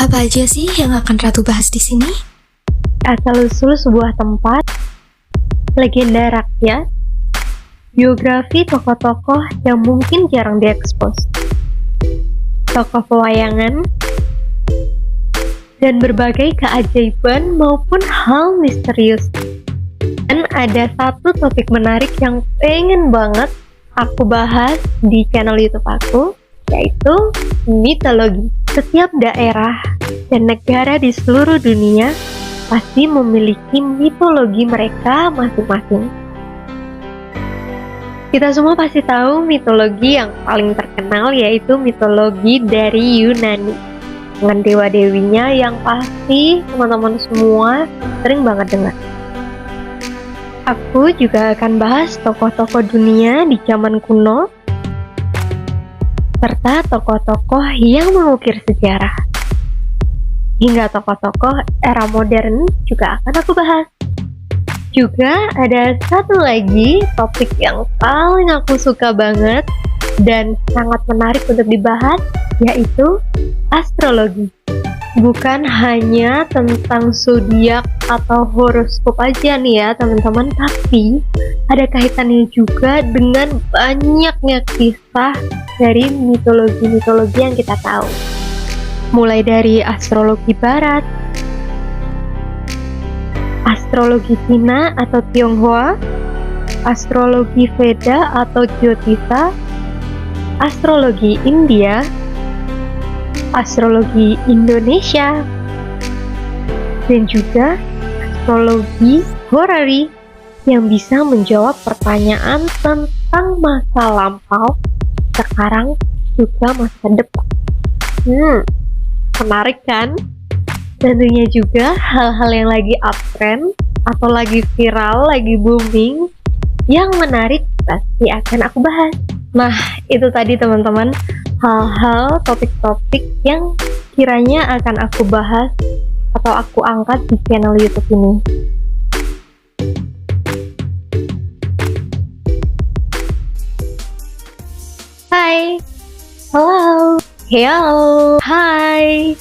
Apa aja sih yang akan Ratu bahas di sini? Asal-usul sebuah tempat, legenda rakyat, biografi tokoh-tokoh yang mungkin jarang diekspos, tokoh pewayangan, dan berbagai keajaiban maupun hal misterius. Dan ada satu topik menarik yang pengen banget aku bahas di channel YouTube aku, yaitu mitologi. Setiap daerah dan negara di seluruh dunia pasti memiliki mitologi mereka masing-masing. Kita semua pasti tahu mitologi yang paling terkenal yaitu mitologi dari Yunani, dengan dewa-dewinya yang pasti teman-teman semua sering banget dengar. Aku juga akan bahas tokoh-tokoh dunia di zaman kuno, serta tokoh-tokoh yang mengukir sejarah. Hingga tokoh-tokoh era modern juga akan aku bahas. Juga ada satu lagi topik yang paling aku suka banget dan sangat menarik untuk dibahas, yaitu astrologi. Bukan hanya tentang zodiak atau horoskop aja nih ya teman-teman, tapi ada kaitannya juga dengan banyaknya kisah dari mitologi-mitologi yang kita tahu. Mulai dari astrologi barat, astrologi Cina atau Tionghoa, astrologi Veda atau Jyotisa, astrologi India, astrologi Indonesia, dan juga astrologi horari yang bisa menjawab pertanyaan tentang masa lampau, sekarang, juga masa depan. Menarik kan? Tentunya juga hal-hal yang lagi uptrend atau lagi viral, lagi booming, yang menarik pasti akan aku bahas. Nah, itu tadi teman-teman, hal-hal, topik-topik yang kiranya akan aku bahas atau aku angkat di channel YouTube ini. Hai, halo, hello, hai.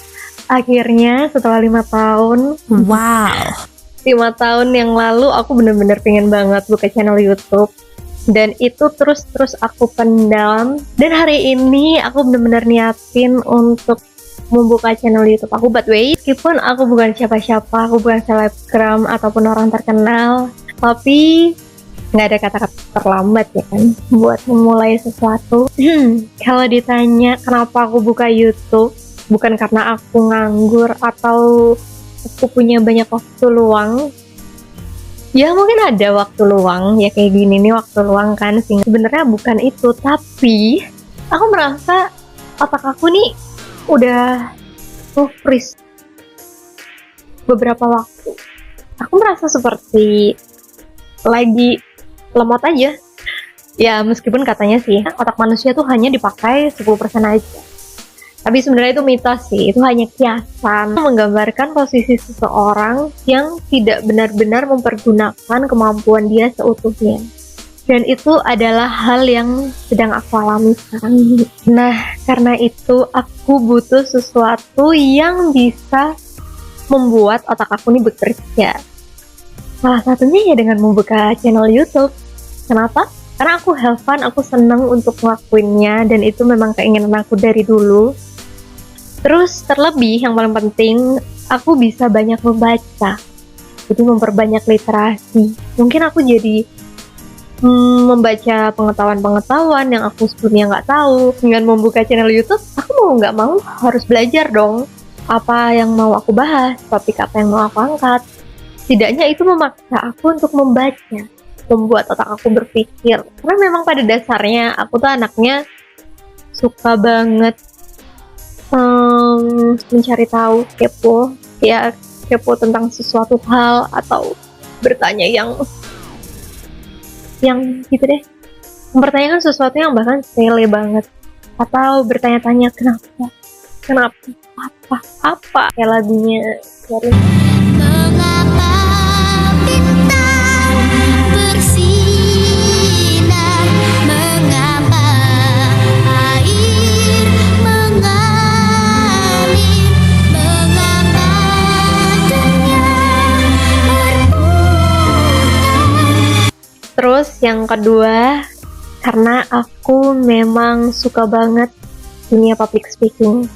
Akhirnya setelah 5 tahun, Wow. 5 tahun yang lalu aku bener-bener pengen banget buka channel YouTube. Dan itu terus aku pendam. Dan hari ini aku bener-bener niatin untuk membuka channel YouTube aku. But wait, meskipun aku bukan siapa-siapa, aku bukan selebgram ataupun orang terkenal, tapi nggak ada kata-kata terlambat ya kan buat memulai sesuatu. Kalau ditanya kenapa aku buka YouTube, bukan karena aku nganggur atau aku punya banyak waktu luang. Ya mungkin ada waktu luang, ya kayak gini nih waktu luang kan sih. Sebenarnya bukan itu, tapi aku merasa otak aku nih udah freeze beberapa waktu. Aku merasa seperti lagi lemot aja. Ya meskipun katanya sih otak manusia tuh hanya dipakai 10% aja. Tapi sebenarnya itu mitos sih, itu hanya kiasan menggambarkan posisi seseorang yang tidak benar-benar mempergunakan kemampuan dia seutuhnya. Dan itu adalah hal yang sedang aku alami sekarang ini. Nah, karena itu aku butuh sesuatu yang bisa membuat otak aku ini bekerja. Salah satunya ya dengan membuka channel YouTube. Kenapa? Karena aku have fun, aku seneng untuk ngelakuinnya, dan itu memang keinginan aku dari dulu. Terus terlebih yang paling penting, aku bisa banyak membaca, jadi memperbanyak literasi. Mungkin aku jadi membaca pengetahuan-pengetahuan yang aku sebelumnya nggak tahu. Dengan membuka channel YouTube, aku mau nggak mau harus belajar dong. Apa yang mau aku bahas, topik apa yang mau aku angkat. Setidaknya itu memaksa aku untuk membaca, membuat otak aku berpikir. Karena memang pada dasarnya aku tuh anaknya suka banget mencari tahu, kepo tentang sesuatu hal, atau bertanya yang gitu deh, mempertanyakan sesuatu yang bahkan sepele banget, atau bertanya-tanya kenapa apa kayak lagunya dari Mengapa bintang bersinar, mengapa air mengalir, Terus yang kedua, karena aku memang suka banget dunia public speaking.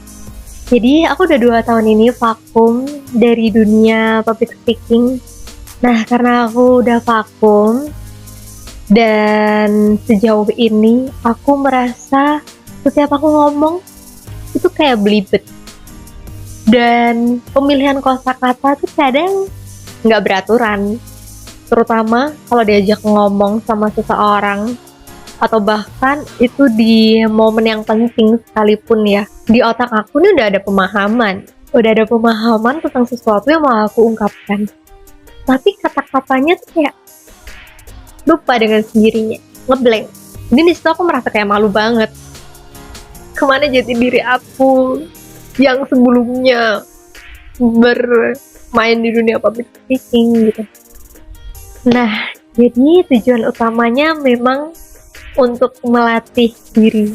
Jadi aku udah 2 tahun ini vakum dari dunia public speaking. Nah, karena aku udah vakum dan sejauh ini aku merasa setiap aku ngomong itu kayak belibet. Dan pemilihan kosakata tuh kadang nggak beraturan. Terutama kalau diajak ngomong sama seseorang atau bahkan itu di momen yang penting sekalipun ya. Di otak aku nih udah ada pemahaman tentang sesuatu yang mau aku ungkapkan. Tapi kata-katanya tuh kayak lupa dengan sendirinya, ngeblank. Jadi disitu aku merasa kayak malu banget. Kemana jati diri aku yang sebelumnya bermain di dunia public speaking gitu. Nah, jadi tujuan utamanya memang untuk melatih diri,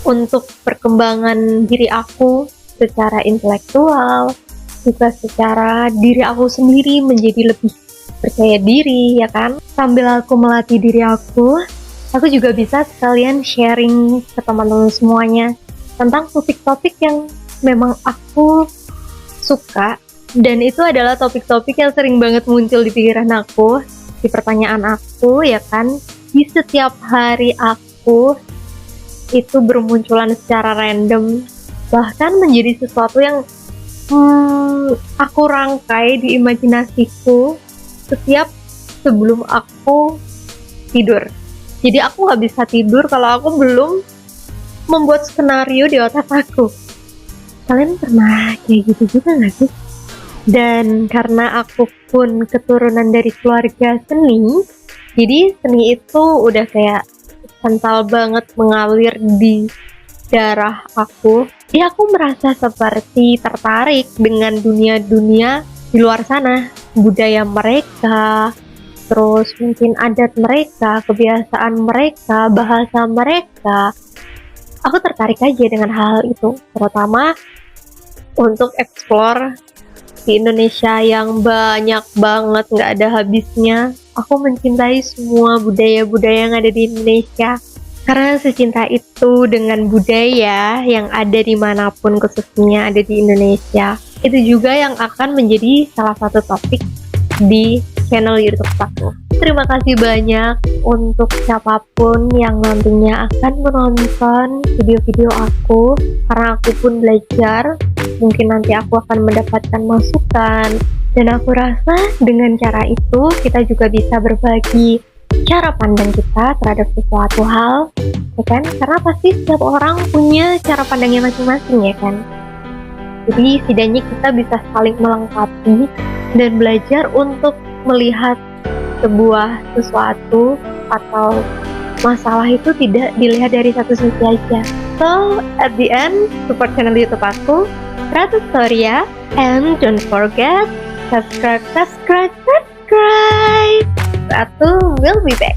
untuk perkembangan diri aku secara intelektual, juga secara diri aku sendiri menjadi lebih percaya diri, ya kan? Sambil aku melatih diri aku juga bisa sekalian sharing ke teman-teman semuanya tentang topik-topik yang memang aku suka, dan itu adalah topik-topik yang sering banget muncul di pikiran aku, di pertanyaan aku, ya kan? Di setiap hari aku itu bermunculan secara random, bahkan menjadi sesuatu yang aku rangkai di imajinasiku setiap sebelum aku tidur. Jadi aku gak bisa tidur kalau aku belum membuat skenario di otak aku. Kalian pernah kayak gitu juga gak sih? Dan karena aku pun keturunan dari keluarga seni, jadi seni itu udah kayak kental banget mengalir di darah aku. Ya, aku merasa seperti tertarik dengan dunia-dunia di luar sana, budaya mereka, terus mungkin adat mereka, kebiasaan mereka, bahasa mereka. Aku tertarik aja dengan hal itu, terutama untuk explore di Indonesia yang banyak banget, nggak ada habisnya. Aku mencintai semua budaya-budaya yang ada di Indonesia, karena secinta itu dengan budaya yang ada dimanapun, khususnya ada di Indonesia. Itu juga yang akan menjadi salah satu topik di channel YouTube aku. Terima kasih banyak untuk siapapun yang nantinya akan menonton video-video aku, karena aku pun belajar. Mungkin nanti aku akan mendapatkan masukan, dan aku rasa dengan cara itu kita juga bisa berbagi cara pandang kita terhadap sesuatu hal, ya kan? Karena pasti setiap orang punya cara pandangnya masing-masing, ya kan? Jadi setidaknya kita bisa saling melengkapi dan belajar untuk melihat sebuah sesuatu atau masalah itu tidak dilihat dari satu sisi aja. So, at the end, support channel YouTube aku, Ratu Storia, and don't forget subscribe. Ratu will be back.